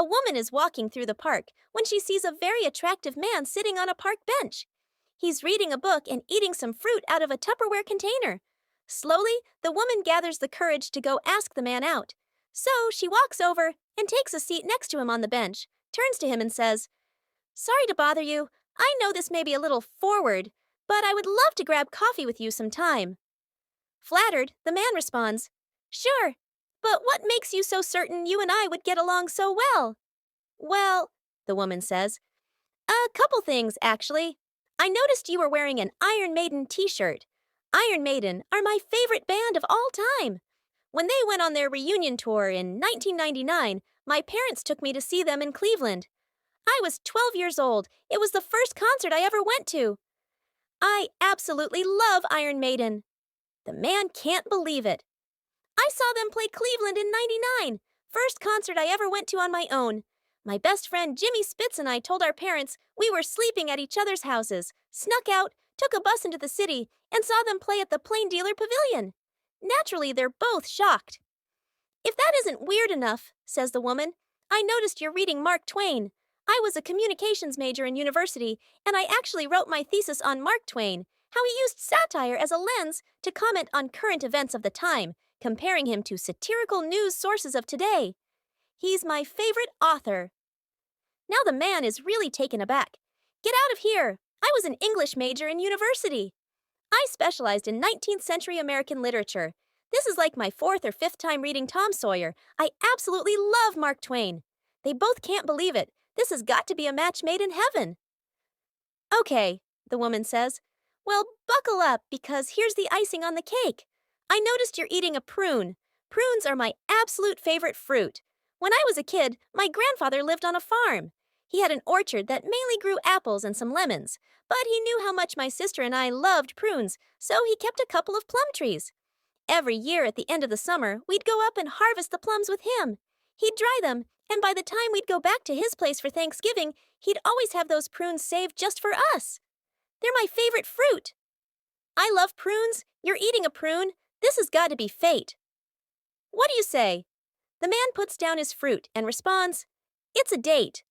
A woman is walking through the park when she sees a very attractive man sitting on a park bench. He's reading a book and eating some fruit out of a Tupperware container. Slowly, the woman gathers the courage to go ask the man out. So she walks over and takes a seat next to him on the bench, turns to him and says, "Sorry to bother you. I know this may be a little forward, but I would love to grab coffee with you sometime." Flattered, the man responds, "Sure, but what makes you so certain you and I would get along so well?" "Well," the woman says, "a couple things, actually. I noticed you were wearing an Iron Maiden t-shirt. Iron Maiden are my favorite band of all time. When they went on their reunion tour in 1999, my parents took me to see them in Cleveland. I was 12 years old. It was the first concert I ever went to. I absolutely love Iron Maiden." The man can't believe it. "I saw them play Cleveland in '99. First concert I ever went to on my own. My best friend Jimmy Spitz and I told our parents we were sleeping at each other's houses, snuck out, took a bus into the city, and saw them play at the Plain Dealer Pavilion. Naturally, they're both shocked." "If that isn't weird enough," says the woman, "I noticed you're reading Mark Twain. I was a communications major in university, and I actually wrote my thesis on Mark Twain, how he used satire as a lens to comment on current events of the time, comparing him to satirical news sources of today. He's my favorite author." Now the man is really taken aback. "Get out of here! I was an English major in university. I specialized in 19th century American literature. This is like my fourth or fifth time reading Tom Sawyer. I absolutely love Mark Twain." They both can't believe it. This has got to be a match made in heaven. "Okay," the woman says. "Well, buckle up, because here's the icing on the cake. I noticed you're eating a prune. Prunes are my absolute favorite fruit. When I was a kid, my grandfather lived on a farm. He had an orchard that mainly grew apples and some lemons, but he knew how much my sister and I loved prunes, so he kept a couple of plum trees. Every year at the end of the summer, we'd go up and harvest the plums with him. He'd dry them, and by the time we'd go back to his place for Thanksgiving, he'd always have those prunes saved just for us. They're my favorite fruit. I love prunes. You're eating a prune. This has got to be fate. What do you say?" The man puts down his fruit and responds, "It's a date."